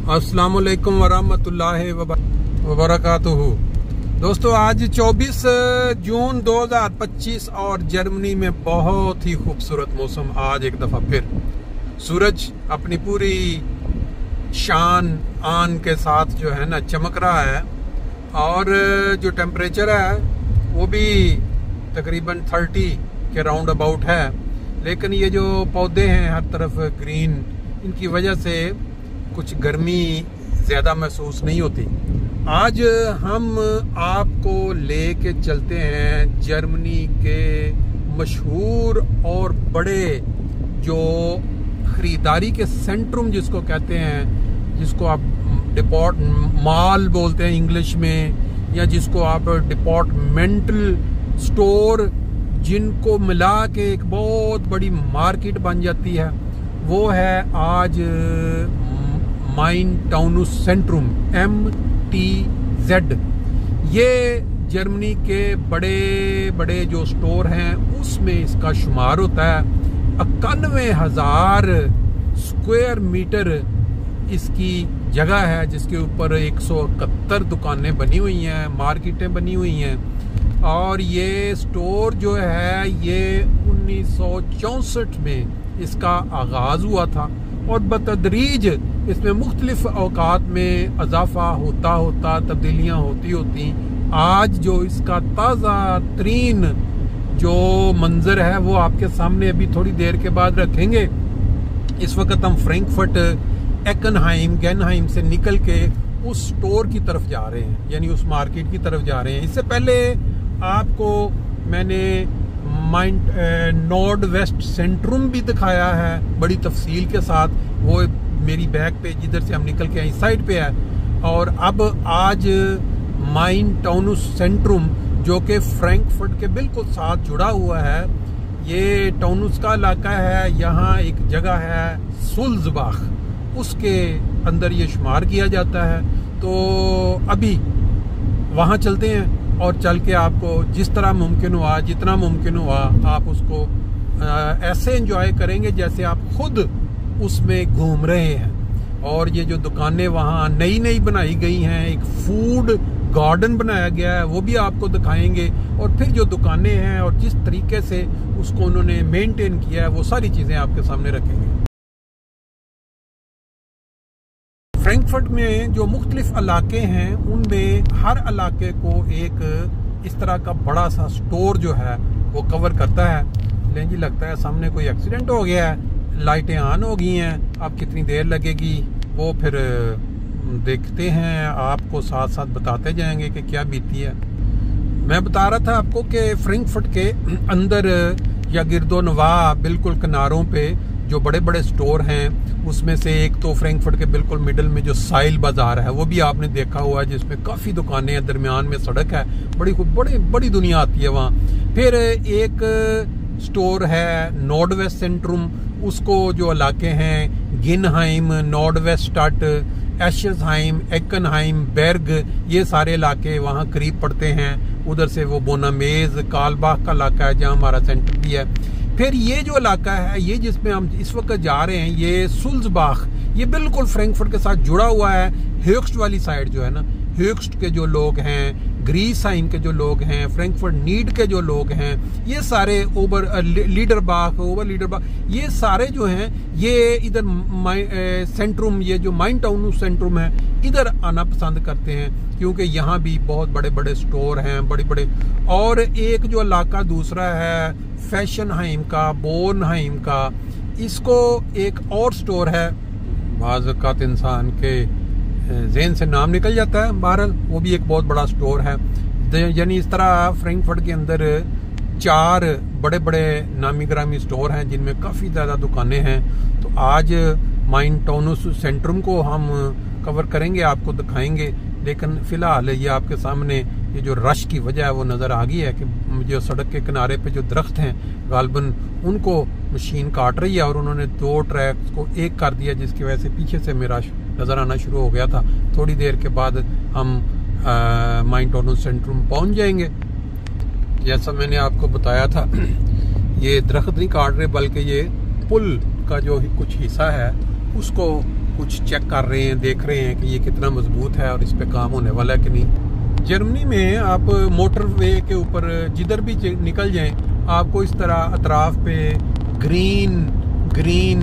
अस्सलाम वालेकुम वरहमतुल्लाहि वबरकातुहू। दोस्तों, आज 24 जून 2025 और जर्मनी में बहुत ही खूबसूरत मौसम। आज एक दफ़ा फिर सूरज अपनी पूरी शान आन के साथ जो है ना चमक रहा है, और जो टेम्परेचर है वो भी तकरीबन 30 के राउंड अबाउट है। लेकिन ये जो पौधे हैं हर तरफ ग्रीन, इनकी वजह से कुछ गर्मी ज़्यादा महसूस नहीं होती। आज हम आपको लेके चलते हैं जर्मनी के मशहूर और बड़े जो ख़रीदारी के सेंट्रम जिसको कहते हैं, जिसको आप डिपोर्ट मॉल बोलते हैं इंग्लिश में, या जिसको आप डिपार्टमेंटल स्टोर, जिनको मिला के एक बहुत बड़ी मार्केट बन जाती है, वो है आज माइन-टाउनुस सेंट्रम MTZ। ये जर्मनी के बड़े बड़े जो स्टोर हैं उसमें इसका शुमार होता है। 91,000 स्क्वायर मीटर इसकी जगह है, जिसके ऊपर 171 दुकानें बनी हुई हैं, मार्केटें बनी हुई हैं। और ये स्टोर जो है ये 1964 में इसका आगाज़ हुआ था, और बतदरीज इसमें मुख्तलिफ औकात में इजाफा होता होता, तब्दीलियाँ होती आज जो इसका ताज़ा तरीन जो मंजर है वो आपके सामने अभी थोड़ी देर के बाद रखेंगे। इस वक्त हम फ्रैंकफर्ट गेनहाइम से निकल के उस स्टोर की तरफ जा रहे हैं, यानी उस मार्केट की तरफ जा रहे हैं। इससे पहले आपको मैंने नॉर्ड वेस्ट सेंट्रम भी दिखाया है बड़ी तफसील के साथ, वो मेरी बैक पे जिधर से हम निकल के इस साइड पे है। और अब आज माइन-टाउनुस सेंट्रम जो कि फ्रैंकफर्ट के बिल्कुल साथ जुड़ा हुआ है, ये टाउनुस का इलाका है। यहाँ एक जगह है सुल्ज़बाख, उसके अंदर ये शुमार किया जाता है। तो अभी वहाँ चलते हैं और चल के आपको जिस तरह मुमकिन हुआ, जितना मुमकिन हुआ, आप उसको ऐसे एंजॉय करेंगे जैसे आप खुद उसमें घूम रहे हैं। और ये जो दुकानें वहाँ नई नई बनाई गई हैं, एक फूड गार्डन बनाया गया है, वो भी आपको दिखाएंगे। और फिर जो दुकानें हैं और जिस तरीके से उसको उन्होंने मेंटेन किया है, वो सारी चीज़ें आपके सामने रखेंगे। फ्रैंकफर्ट में जो मुख्तलिफ इलाके हैं, उनमें हर इलाके को एक इस तरह का बड़ा सा स्टोर जो है वो कवर करता है। लेकिन जी लगता है सामने कोई एक्सीडेंट हो गया है, लाइटें ऑन हो गई हैं। अब कितनी देर लगेगी वो फिर देखते हैं, आपको साथ साथ बताते जाएंगे कि क्या बीती है। मैं बता रहा था आपको कि फ्रैंकफर्ट के अंदर या गिरदोनवा बिल्कुल किनारों पे जो बड़े बड़े स्टोर हैं, उसमें से एक तो फ्रैंकफर्ट के बिल्कुल मिडल में जो साइल बाजार है, वो भी आपने देखा हुआ है, जिसमें काफ़ी दुकानें हैं, दरमियान में सड़क है, बड़ी दुनिया आती है वहाँ। फिर एक स्टोर है नॉर्ड वेस्ट सेंट्रम, उसको जो इलाके हैं गिनहाइम, नॉर्ड वेस्ट स्टार्ट, एशेसहाइम, एक्कनहाइम, बेर्ग, ये सारे इलाके वहाँ करीब पड़ते हैं। उधर से वो बोनामेज, कालबाग का इलाका है जहाँ हमारा सेंटर भी है। फिर ये जो इलाका है, ये जिसमें हम इस वक्त जा रहे हैं, ये सुल्ज़बाख, ये बिल्कुल फ्रैंकफर्ट के साथ जुड़ा हुआ है। हेक्स्ट वाली साइड जो है ना, हेक्स्ट के जो लोग हैं, ग्रीसहाइम के जो लोग हैं, फ्रैंकफर्ट नीड के जो लोग हैं, ये सारे लीडरबाख, ये सारे जो हैं ये इधर सेंट्रम, ये जो माइन-टाउनुस सेंट्रम है, इधर आना पसंद करते हैं, क्योंकि यहाँ भी बहुत बड़े बड़े स्टोर हैं, बड़े बड़े। और एक जो इलाका दूसरा है फैशनहाइम का, बोर्नहाइम का, इसको एक और स्टोर है, बाज़-औक़ात इंसान के ज़हन से नाम निकल जाता है, बहरहाल वो भी एक बहुत बड़ा स्टोर है। यानी इस तरह फ्रैंकफर्ट के अंदर 4 बड़े बड़े नामी ग्रामी स्टोर हैं, जिनमें काफ़ी ज़्यादा दुकानें हैं। तो आज माइन-टाउनुस सेंट्रम को हम कवर करेंगे, आपको दिखाएंगे। लेकिन फ़िलहाल ये आपके सामने ये जो रश की वजह है वो नज़र आ गई है कि जो सड़क के किनारे पे जो दरख्त हैं गालबन उनको मशीन काट रही है, और उन्होंने 2 ट्रैक्स को एक कर दिया, जिसकी वजह से पीछे से मेरा नज़र आना शुरू हो गया था। थोड़ी देर के बाद हम माइन-टाउनुस सेंट्रम पहुंच जाएंगे। जैसा मैंने आपको बताया था, ये दरख्त नहीं काट रहे, बल्कि ये पुल का जो कुछ हिस्सा है उसको कुछ चेक कर रहे हैं, देख रहे हैं कि ये कितना मजबूत है और इस पे काम होने वाला है कि नहीं। जर्मनी में आप मोटरवे के ऊपर जिधर भी निकल जाएं, आपको इस तरह अतराफ पे ग्रीन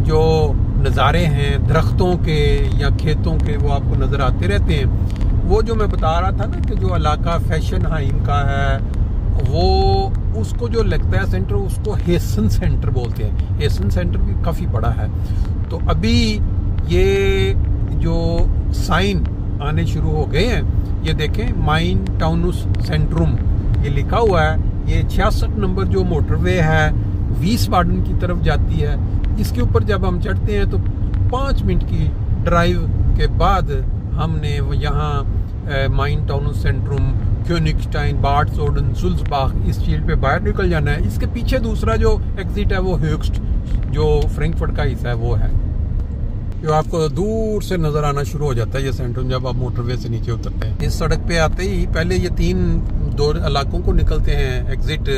जो नज़ारे हैं दरख्तों के या खेतों के, वो आपको नज़र आते रहते हैं। वो जो मैं बता रहा था ना कि जो इलाका फेशनहाइम का है, वो उसको जो लगता है सेंटर, उसको हेसन सेंटर बोलते हैं। हेसन सेंटर भी काफ़ी बड़ा है। तो अभी ये जो साइन आने शुरू हो गए हैं, ये देखें माइन टाउनुस सेंट्रुम ये लिखा हुआ है। ये 66 नंबर जो मोटरवे है वीसबाडन की तरफ जाती है। इसके ऊपर जब हम चढ़ते हैं तो 5 मिनट की ड्राइव के बाद हमने यहाँ माइन टाउनुस सेंट्रुम, क्योनिगस्टाइन, बाड सोडन, सुल्जबाख इस चीज पे बाहर निकल जाना है। इसके पीछे दूसरा जो एग्जिट है वो höchst जो फ्रैंकफर्ट का हिस्सा है वो है, जो आपको दूर से नजर आना शुरू हो जाता है ये सेंट्रम जब आप मोटरवे से नीचे उतरते हैं। इस सड़क पे आते ही पहले ये 3 इलाकों को निकलते हैं, एग्जिट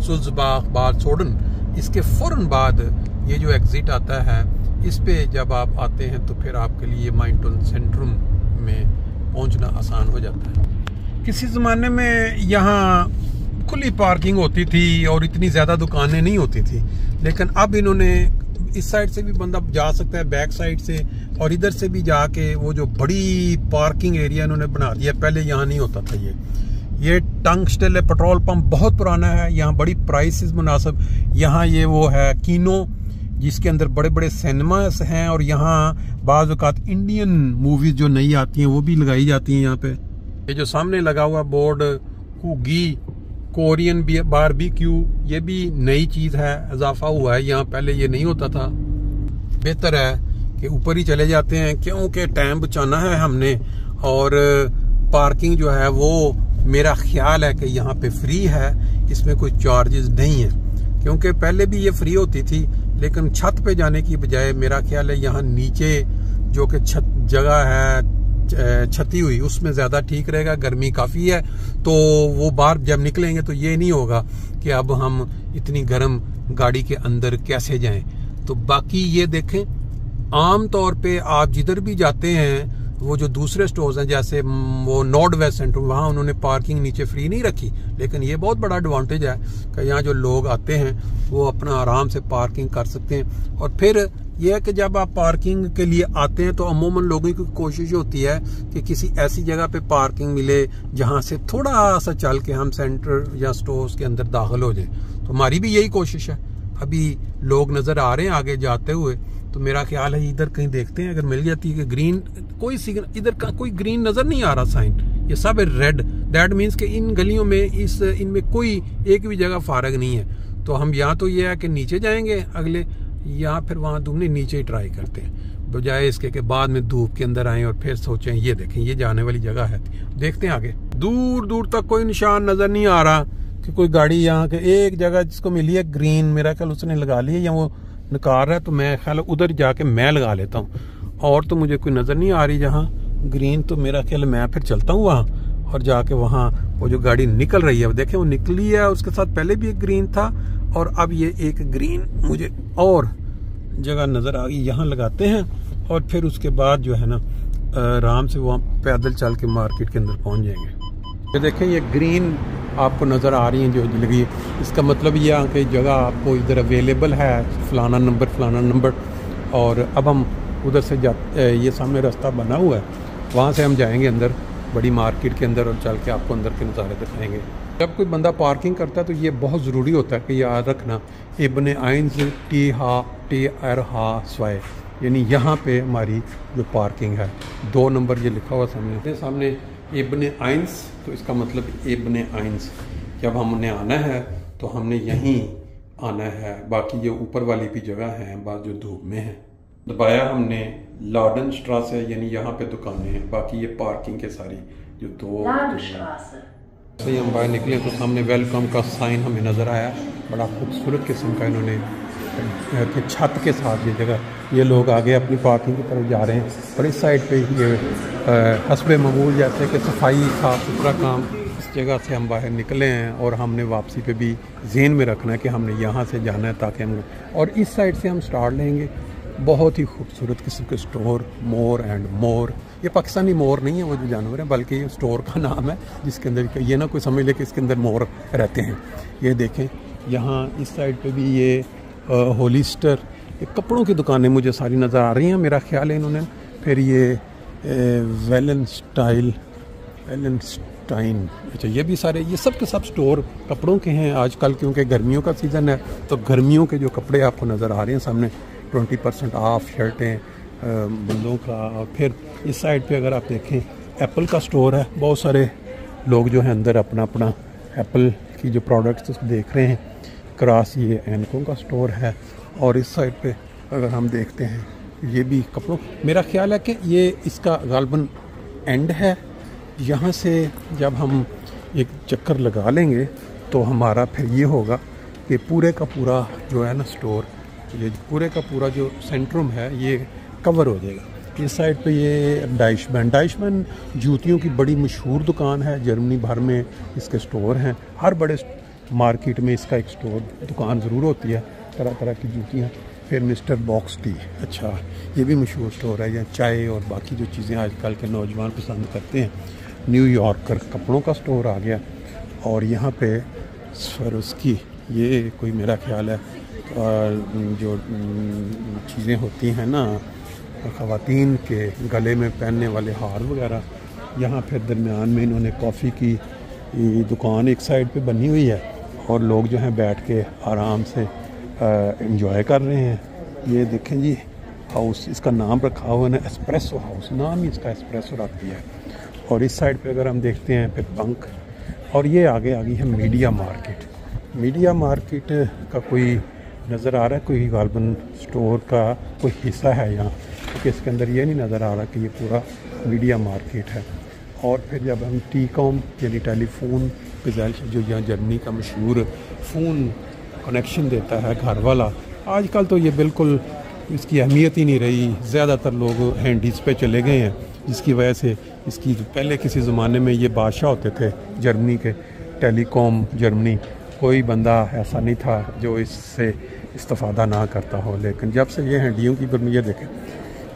सुल्जबाख, बाड सोडन। इसके फौरन बाद ये जो एग्जिट आता है, इस पे जब आप आते हैं तो फिर आपके लिए माइन टाउनुस सेंट्रुम में पहुंचना आसान हो जाता है। किसी ज़माने में यहाँ खुली पार्किंग होती थी और इतनी ज़्यादा दुकानें नहीं होती थी, लेकिन अब इन्होंने इस साइड से भी बंदा जा सकता है बैक साइड से, और इधर से भी जाके वो जो बड़ी पार्किंग एरिया इन्होंने बना दिया। पहले यहाँ नहीं होता था। ये टंगस्टेल पेट्रोल पंप बहुत पुराना है। यहाँ बड़ी प्राइसेस मुनासिब। यहाँ ये वो है कीनो जिसके अंदर बड़े बड़े सिनेमास हैं, और यहाँ बाज़ औक़ात इंडियन मूवीज जो नई आती हैं वो भी लगाई जाती हैं यहाँ पे। ये जो सामने लगा हुआ बोर्ड कुगी कोरियन बारबेक्यू, ये भी नई चीज है, इजाफा हुआ है यहाँ, पहले ये नहीं होता था। बेहतर है कि ऊपर ही चले जाते हैं क्योंकि टाइम बचाना है हमने, और पार्किंग जो है वो मेरा ख्याल है कि यहाँ पे फ्री है, इसमें कोई चार्जेस नहीं है। क्योंकि पहले भी ये फ्री होती थी, लेकिन छत पे जाने की बजाय मेरा ख्याल है यहाँ नीचे जो कि छत जगह है छती हुई, उसमें ज्यादा ठीक रहेगा। गर्मी काफी है तो वो बाहर जब निकलेंगे तो ये नहीं होगा कि अब हम इतनी गर्म गाड़ी के अंदर कैसे जाएं। तो बाकी ये देखें, आम तौर पे आप जिधर भी जाते हैं, वो जो दूसरे स्टोर्स हैं जैसे वो नॉर्थ वेस्ट सेंटर, वहाँ उन्होंने पार्किंग नीचे फ्री नहीं रखी, लेकिन ये बहुत बड़ा एडवांटेज है कि यहाँ जो लोग आते हैं वो अपना आराम से पार्किंग कर सकते हैं। और फिर यह है कि जब आप पार्किंग के लिए आते हैं तो अमूमन लोगों की कोशिश होती है कि किसी ऐसी जगह पे पार्किंग मिले जहाँ से थोड़ा सा चल के हम सेंटर या स्टोर्स के अंदर दाखिल हो जाए। तो हमारी भी यही कोशिश है। अभी लोग नजर आ रहे हैं आगे जाते हुए, तो मेरा ख्याल है इधर कहीं देखते हैं अगर मिल जाती है कि ग्रीन, कोई सिग्नल इधर का कोई ग्रीन नजर नहीं आ रहा साइन, ये सब है रेड। दैट मीन्स कि इन गलियों में इनमें कोई एक भी जगह फारग नहीं है। तो हम यहाँ तो ये है कि नीचे जाएंगे अगले, या फिर वहां दूसरे नीचे ही ट्राई करते हैं, बजाय इसके के बाद में धूप के अंदर आए और फिर सोचें ये देखें ये जाने वाली जगह है। देखते हैं आगे। दूर दूर तक कोई निशान नजर नहीं आ रहा कि कोई गाड़ी यहाँ के, एक जगह जिसको मिली है ग्रीन, मेरा ख्याल उसने लगा ली है या वो निकाल रहा है, तो मैं ख्याल उधर जाके मैं लगा लेता हूँ। और तो मुझे कोई नजर नहीं आ रही जहाँ ग्रीन, तो मेरा ख्याल मैं फिर चलता हूँ वहाँ और जाके वहाँ वो जो गाड़ी निकल रही है देखें वो निकली है, उसके साथ पहले भी एक ग्रीन था और अब ये एक ग्रीन मुझे और जगह नजर आ गई, यहाँ लगाते हैं और फिर उसके बाद जो है ना आराम से वहाँ पैदल चल के मार्केट के अंदर पहुँच जाएंगे। ये देखें ये ग्रीन आपको नज़र आ रही है जो लगी, इसका मतलब ये कि जगह आपको इधर अवेलेबल है, फलाना नंबर। और अब हम उधर से ये सामने रास्ता बना हुआ है, वहाँ से हम जाएंगे अंदर बड़ी मार्केट के अंदर और चल के आपको अंदर के नज़ारे दिखाएंगे। जब कोई बंदा पार्किंग करता है तो ये बहुत ज़रूरी होता है कि याद रखना इब्न आइंस TR यानी यहाँ पे हमारी जो पार्किंग है 2 नंबर ये लिखा हुआ सामने इब्न आइंस, तो इसका मतलब इब्न आइंस जब हमने आना है तो हमने यहीं आना है। बाकी जो ऊपर वाली भी जगह है बात जो धूप में है, दबाया हमने लाडन स्ट्रासे यानी यहाँ पे दुकानें हैं, बाकी ये पार्किंग के सारी जो 2 सही हम बाहर निकले तो सामने वेलकम का साइन हमें नज़र आया, बड़ा खूबसूरत किस्म का इन्होंने छत के साथ ये जगह, ये लोग आगे अपनी पार्किंग की तरफ जा रहे हैं और इस साइड पे ये हस्बे ममूल जैसे कि सफाई साफ सुथरा काम। इस जगह से हम बाहर निकले हैं और हमने वापसी पे भी ज़हन में रखना है कि हमने यहाँ से जाना है ताकि हम, और इस साइड से हम स्टार्ट लेंगे बहुत ही खूबसूरत किस्म के स्टोर, मोर एंड मोर। ये पाकिस्तानी मोर नहीं है वो जो जानवर है, बल्कि ये स्टोर का नाम है जिसके अंदर ये ना कोई समझ ले कि इसके अंदर मोर रहते हैं। ये देखें यहाँ इस साइड पे भी ये होलिस्टर, ये कपड़ों की दुकानें मुझे सारी नज़र आ रही हैं, मेरा ख्याल है इन्होंने। फिर ये वेलेंस्टाइन, अच्छा ये भी सारे, ये सब के सब स्टोर कपड़ों के हैं आजकल, क्योंकि गर्मियों का सीज़न है तो गर्मियों के जो कपड़े आपको नज़र आ रहे हैं सामने 20% ऑफ शर्टें बंदों का। और फिर इस साइड पे अगर आप देखें एप्पल का स्टोर है, बहुत सारे लोग जो हैं अंदर अपना अपना एप्पल की जो प्रोडक्ट्स देख रहे हैं। क्रॉस ये एनकों का स्टोर है। और इस साइड पे अगर हम देखते हैं ये भी कपड़ों, मेरा ख्याल है कि ये इसका गालबन एंड है। यहाँ से जब हम एक चक्कर लगा लेंगे तो हमारा फिर ये होगा कि पूरे का पूरा जो है ना स्टोर, ये पूरे का पूरा जो सेंट्रम है ये कवर हो जाएगा। इस साइड पे ये डाइशमैन जूतियों की बड़ी मशहूर दुकान है, जर्मनी भर में इसके स्टोर हैं। हर बड़े मार्केट में इसका एक स्टोर दुकान ज़रूर होती है, तरह तरह की जूतियाँ। फिर मिस्टर बॉक्स टी, अच्छा ये भी मशहूर स्टोर है। यहाँ चाय और बाकी जो चीज़ें आजकल के नौजवान पसंद करते हैं। न्यूयॉर्कर कपड़ों का स्टोर आ गया। और यहाँ पे स्वरोस्की, ये कोई मेरा ख्याल है जो चीज़ें होती हैं ना ख़वातीन के गले में पहनने वाले हार वगैरह। यहाँ फिर दरमियान में इन्होंने कॉफ़ी की दुकान एक साइड पे बनी हुई है और लोग जो हैं बैठ के आराम से एंजॉय कर रहे हैं। ये देखें जी हाउस, इसका नाम रखा हुआ है एस्प्रेसो हाउस, नाम ही इसका एस्प्रेसो रख दिया है। और इस साइड पे अगर हम देखते हैं फिर बंक, और ये आगे आ गई है मीडिया मार्केट। मीडिया मार्केट का कोई नज़र आ रहा है, कोई गालबन स्टोर का कोई हिस्सा है यहाँ, क्योंकि इसके अंदर ये नहीं नज़र आ रहा कि ये पूरा मीडिया मार्केट है। और फिर जब हम टीकॉम यानी टेलीफोन गज़ाइश, जो यहाँ जर्मनी का मशहूर फ़ोन कनेक्शन देता है घर वाला, आजकल तो ये बिल्कुल इसकी अहमियत ही नहीं रही। ज़्यादातर लोग हैंडीज़ पे चले गए हैं, जिसकी वजह से इसकी पहले किसी ज़माने में ये बादशाह होते थे जर्मनी के, टेलीकॉम जर्मनी, कोई बंदा ऐसा नहीं था जो इससे इस्तेफ़ादा ना करता हो। लेकिन जब से ये हैंडियों की गर्मी, ये देखें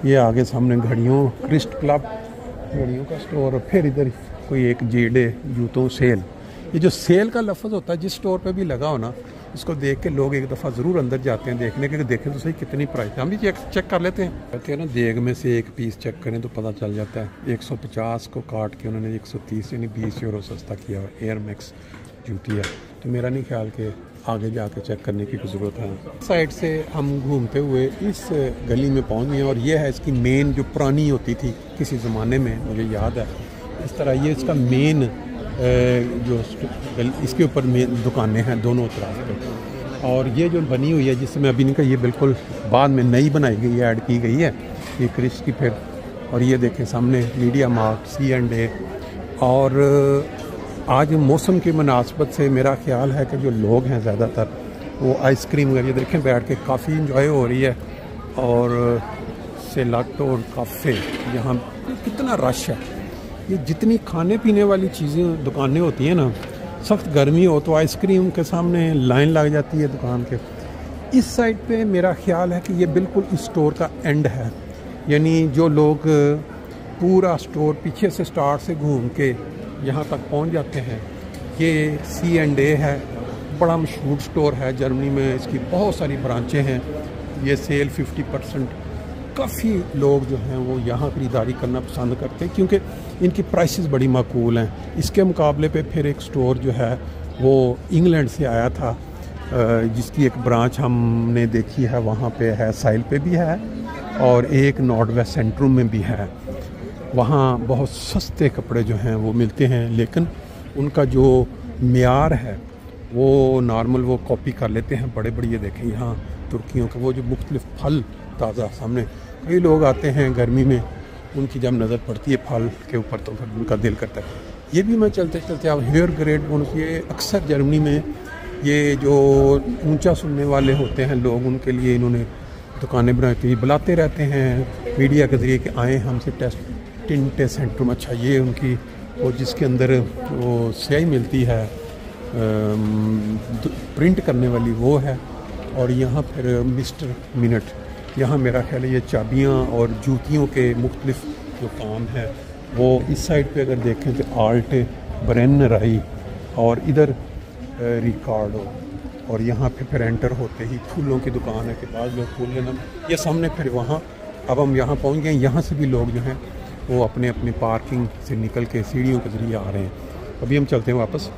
ये आगे सामने घड़ियों, क्रिस्ट क्लब घड़ियों का स्टोर, और फिर इधर कोई एक जेडे जूतों सेल। ये जो सेल का लफ्ज़ होता है जिस स्टोर पे भी लगा हो ना, इसको देख के लोग एक दफ़ा ज़रूर अंदर जाते हैं देखने के, देखें तो सही कितनी प्राइस है। हम भी चेक कर लेते हैं। कहते हैं ना देग में से एक पीस चेक करें तो पता चल जाता है। 150 को काट के उन्होंने 130 यानी 20 यूरो सस्ता किया हुआ। एयर मैक्स जूती है, तो मेरा नहीं ख्याल कि आगे जाके चेक करने की ज़रूरत है। साइड से हम घूमते हुए इस गली में पहुँच गए और ये है इसकी मेन जो पुरानी होती थी किसी ज़माने में, मुझे याद है इस तरह। ये इसका मेन जो इसके ऊपर मेन दुकानें हैं दोनों तरफ पे। और ये जो बनी हुई है जिसमें अभी नहीं, ये बिल्कुल बाद में नई बनाई गई है, ऐड की गई है ये क्रिश की। फिर और ये देखें सामने मीडिया मार्ट, C&A। और आज मौसम की मुनासबत से मेरा ख्याल है कि जो लोग हैं ज़्यादातर वो आइसक्रीम वगैरह, ये देखें बैठ के काफ़ी इंजॉय हो रही है। और सेलाटो और काफ़े, यहाँ कितना रश है। ये जितनी खाने पीने वाली चीज़ें दुकानें होती हैं ना, सख्त गर्मी हो तो आइसक्रीम के सामने लाइन लग जाती है दुकान के। इस साइड पे मेरा ख्याल है कि ये बिल्कुल इस स्टोर का एंड है, यानी जो लोग पूरा स्टोर पीछे से स्टार्ट से घूम के यहाँ तक पहुँच जाते हैं। ये C&A है, बड़ा मशहूर स्टोर है जर्मनी में, इसकी बहुत सारी ब्रांचें हैं। ये सेल 50%, काफ़ी लोग जो हैं वो यहाँ ख़रीदारी करना पसंद करते हैं क्योंकि इनकी प्राइसेस बड़ी माकूल हैं। इसके मुकाबले पे फिर एक स्टोर जो है वो इंग्लैंड से आया था, जिसकी एक ब्रांच हमने देखी है, वहाँ पे है, साइल पे भी है और एक नॉर्थ वेस्ट सेंट्रम में भी है। वहाँ बहुत सस्ते कपड़े जो हैं वो मिलते हैं, लेकिन उनका जो मेयार है वो नॉर्मल वो कॉपी कर लेते हैं बड़े बड़े। ये देखें यहाँ तुर्कियों का वो जो मुख्तलिफ फल ताज़ा सामने, कई लोग आते हैं गर्मी में, उनकी जब नज़र पड़ती है फल के ऊपर तो फिर उनका दिल करता है। ये भी मैं चलते चलते अब हेयर ग्रेड ये अक्सर जर्मनी में ये जो ऊंचा सुनने वाले होते हैं लोग, उनके लिए इन्होंने दुकानें बनाई थी, बुलाते रहते हैं मीडिया के ज़रिए कि आएँ हमसे टिंट सेंटर। अच्छा ये उनकी वो जिसके अंदर वो स्याही मिलती है प्रिंट करने वाली वो है। और यहाँ फिर मिस्टर मिनट, यहाँ मेरा ख्याल है ये चाबियाँ और जूतियों के मुख्तलिफ जो काम है वो इस साइड पे अगर देखें तो आल्ट ब्रेनराई और इधर रिकार्डो, और यहाँ पे फिर एंटर होते ही फूलों की दुकान है कि बाद लोग फूल लेना, ये सामने फिर वहाँ। अब हम यहाँ पहुँच गए, यहाँ से भी लोग जो हैं वो अपने अपने पार्किंग से निकल के सीढ़ियों के ज़रिए आ रहे हैं। अभी हम चलते हैं वापस।